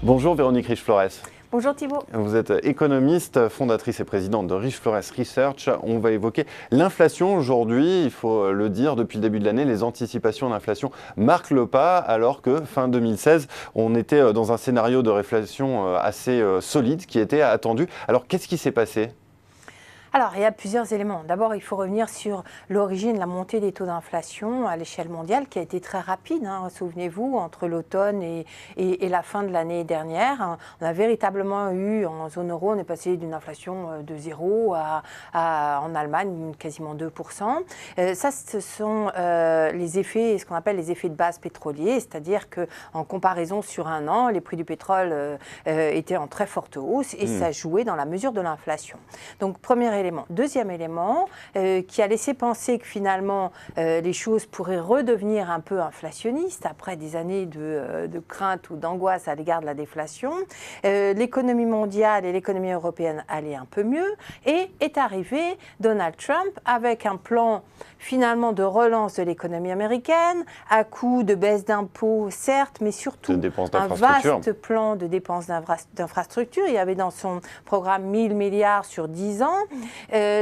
Bonjour Véronique Riche-Flores. Bonjour Thibault. Vous êtes économiste, fondatrice et présidente de Riche-Flores Research. On va évoquer l'inflation aujourd'hui. Il faut le dire, depuis le début de l'année, les anticipations d'inflation marquent le pas, alors que fin 2016, on était dans un scénario de réflation assez solide qui était attendu. Alors qu'est-ce qui s'est passé ? Alors, il y a plusieurs éléments. D'abord, il faut revenir sur l'origine, la montée des taux d'inflation à l'échelle mondiale qui a été très rapide. Souvenez-vous, entre l'automne et la fin de l'année dernière, on a véritablement eu, en zone euro, on est passé d'une inflation de 0 en Allemagne, quasiment 2%. Ça, ce sont les effets, ce qu'on appelle les effets de base pétroliers, c'est-à-dire qu'en comparaison sur un an, les prix du pétrole étaient en très forte hausse et ça jouait dans la mesure de l'inflation. Donc, premier élément. Deuxième élément, qui a laissé penser que finalement les choses pourraient redevenir un peu inflationnistes après des années de crainte ou d'angoisse à l'égard de la déflation. L'économie mondiale et l'économie européenne allaient un peu mieux et est arrivé Donald Trump avec un plan finalement de relance de l'économie américaine à coup de baisse d'impôts, certes, mais surtout un vaste plan de dépenses d'infrastructure. Il y avait dans son programme 1000 milliards sur 10 ans.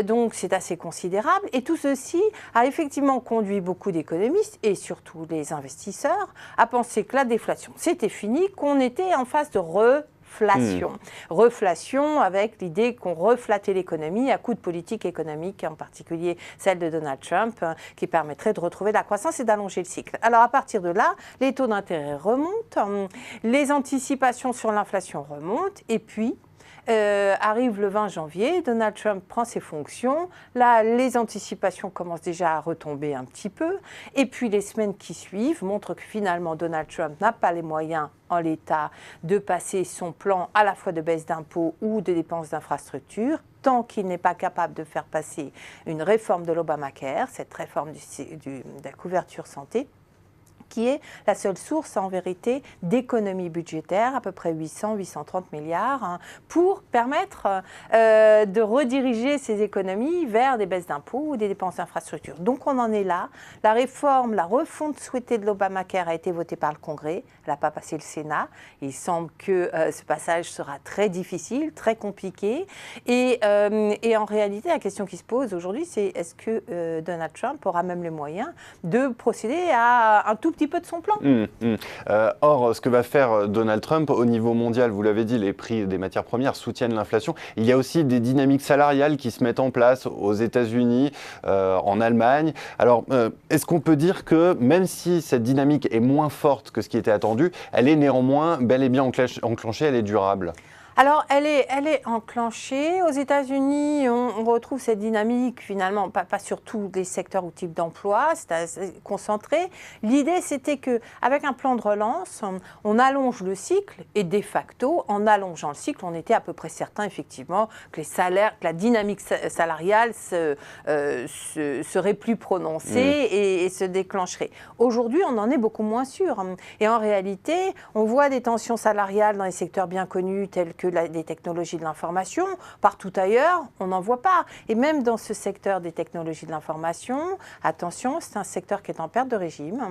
Donc c'est assez considérable et tout ceci a effectivement conduit beaucoup d'économistes et surtout les investisseurs à penser que la déflation c'était fini, qu'on était en phase de reflation avec l'idée qu'on reflatait l'économie à coup de politique économique, en particulier celle de Donald Trump, qui permettrait de retrouver la croissance et d'allonger le cycle. Alors à partir de là, les taux d'intérêt remontent, les anticipations sur l'inflation remontent et puis arrive le 20 janvier, Donald Trump prend ses fonctions. Là, les anticipations commencent déjà à retomber un petit peu. Et puis, les semaines qui suivent montrent que finalement, Donald Trump n'a pas les moyens en l'état de passer son plan à la fois de baisse d'impôts ou de dépenses d'infrastructures, tant qu'il n'est pas capable de faire passer une réforme de l'Obamacare, cette réforme de la couverture santé, qui est la seule source en vérité d'économie budgétaire, à peu près 830 milliards, pour permettre de rediriger ces économies vers des baisses d'impôts ou des dépenses d'infrastructure. Donc on en est là. La réforme, la refonte souhaitée de l'Obamacare a été votée par le Congrès, elle n'a pas passé le Sénat. Il semble que ce passage sera très difficile, très compliqué. Et en réalité, la question qui se pose aujourd'hui, c'est est-ce que Donald Trump aura même les moyens de procéder à un tout petit peu de son plan. Or, ce que va faire Donald Trump au niveau mondial, vous l'avez dit, les prix des matières premières soutiennent l'inflation. Il y a aussi des dynamiques salariales qui se mettent en place aux États-Unis, en Allemagne. Alors, est-ce qu'on peut dire que même si cette dynamique est moins forte que ce qui était attendu, elle est néanmoins bel et bien enclenchée, elle est durable ? Alors, elle est enclenchée. Aux États-Unis, on retrouve cette dynamique, finalement, pas sur tous les secteurs ou types d'emplois, c'est assez concentré. L'idée, c'était qu'avec un plan de relance, on allonge le cycle et de facto, en allongeant le cycle, on était à peu près certain, effectivement, que les salaires, que la dynamique salariale serait plus prononcée et se déclencherait. Aujourd'hui, on en est beaucoup moins sûr. Et en réalité, on voit des tensions salariales dans les secteurs bien connus, tels que des technologies de l'information. Partout ailleurs, on n'en voit pas. Et même dans ce secteur des technologies de l'information, attention, c'est un secteur qui est en perte de régime.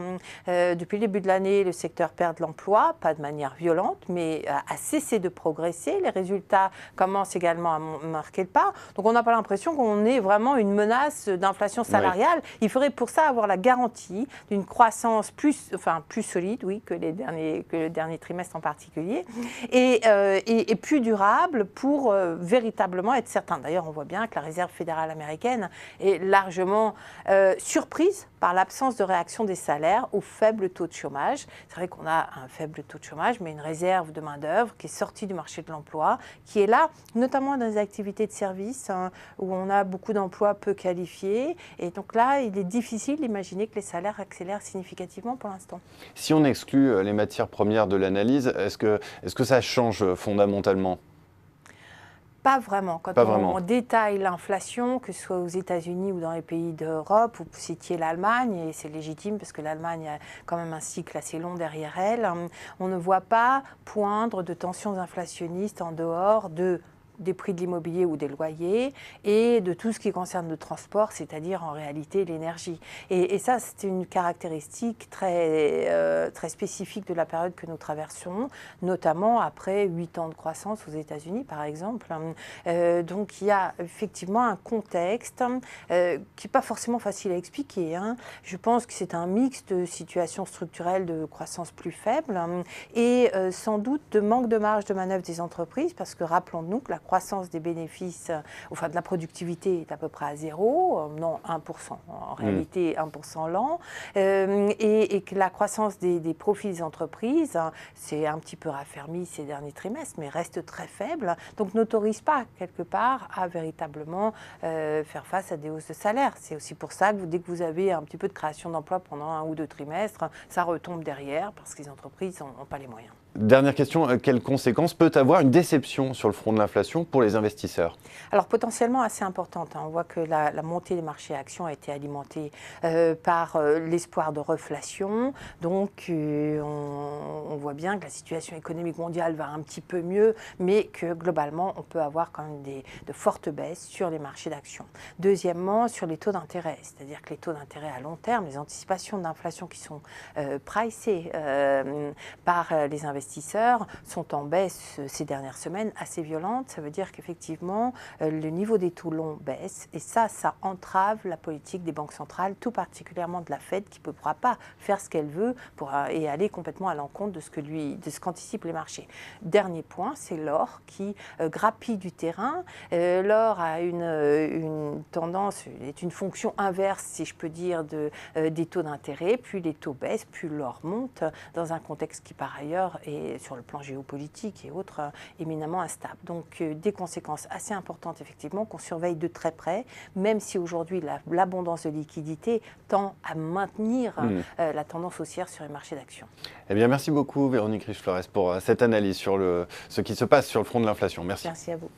Depuis le début de l'année, le secteur perd de l'emploi, pas de manière violente, mais a cessé de progresser. Les résultats commencent également à marquer le pas. Donc on n'a pas l'impression qu'on ait vraiment une menace d'inflation salariale. Oui. Il faudrait pour ça avoir la garantie d'une croissance plus solide, oui, que le dernier trimestre en particulier, et plus durable pour véritablement être certain. D'ailleurs, on voit bien que la Réserve fédérale américaine est largement surprise par l'absence de réaction des salaires au faible taux de chômage. C'est vrai qu'on a un faible taux de chômage, mais une réserve de main-d'œuvre qui est sortie du marché de l'emploi, qui est là, notamment dans les activités de services, où on a beaucoup d'emplois peu qualifiés. Et donc là, il est difficile d'imaginer que les salaires accélèrent significativement pour l'instant. Si on exclut les matières premières de l'analyse, est-ce que ça change fondamentalement ? Pas vraiment. Quand on détaille l'inflation, que ce soit aux États-Unis ou dans les pays d'Europe, vous citiez l'Allemagne, et c'est légitime parce que l'Allemagne a quand même un cycle assez long derrière elle, on ne voit pas poindre de tensions inflationnistes en dehors de des prix de l'immobilier ou des loyers et de tout ce qui concerne le transport, c'est-à-dire en réalité l'énergie. Et ça, c'est une caractéristique très spécifique de la période que nous traversons, notamment après 8 ans de croissance aux États-Unis, par exemple. Donc il y a effectivement un contexte qui n'est pas forcément facile à expliquer. Je pense que c'est un mix de situations structurelles de croissance plus faible et sans doute de manque de marge de manœuvre des entreprises, parce que rappelons-nous que la croissance des bénéfices, enfin de la productivité est à peu près à zéro, non 1%, en réalité 1% lent, et que la croissance des profits des entreprises, c'est un petit peu raffermi ces derniers trimestres, mais reste très faible, donc n'autorise pas quelque part à véritablement faire face à des hausses de salaire. C'est aussi pour ça que dès que vous avez un petit peu de création d'emplois pendant 1 ou 2 trimestres, ça retombe derrière parce que les entreprises n'ont pas les moyens. Dernière question, quelles conséquences peut avoir une déception sur le front de l'inflation pour les investisseurs? Alors potentiellement assez importante. On voit que la montée des marchés actions a été alimentée par l'espoir de reflation. Donc on voit bien que la situation économique mondiale va un petit peu mieux, mais que globalement on peut avoir quand même de fortes baisses sur les marchés d'actions. Deuxièmement, sur les taux d'intérêt, c'est-à-dire que les taux d'intérêt à long terme, les anticipations d'inflation qui sont pricées par les investisseurs sont en baisse ces dernières semaines assez violentes. Ça veut dire qu'effectivement, le niveau des taux longs baisse et ça entrave la politique des banques centrales, tout particulièrement de la Fed, qui ne pourra pas faire ce qu'elle veut et aller complètement à l'encontre de ce qu'anticipent les marchés. Dernier point, c'est l'or qui grappille du terrain. L'or a une tendance, est une fonction inverse, si je peux dire, des taux d'intérêt. Plus les taux baissent, plus l'or monte, dans un contexte qui par ailleurs est sur le plan géopolitique et autres éminemment instable. Donc des conséquences assez importantes effectivement qu'on surveille de très près, même si aujourd'hui l'abondance de liquidités tend à maintenir la tendance haussière sur les marchés d'actions. Eh bien, merci beaucoup Véronique Riche-Flores pour cette analyse sur ce qui se passe sur le front de l'inflation. Merci. Merci à vous.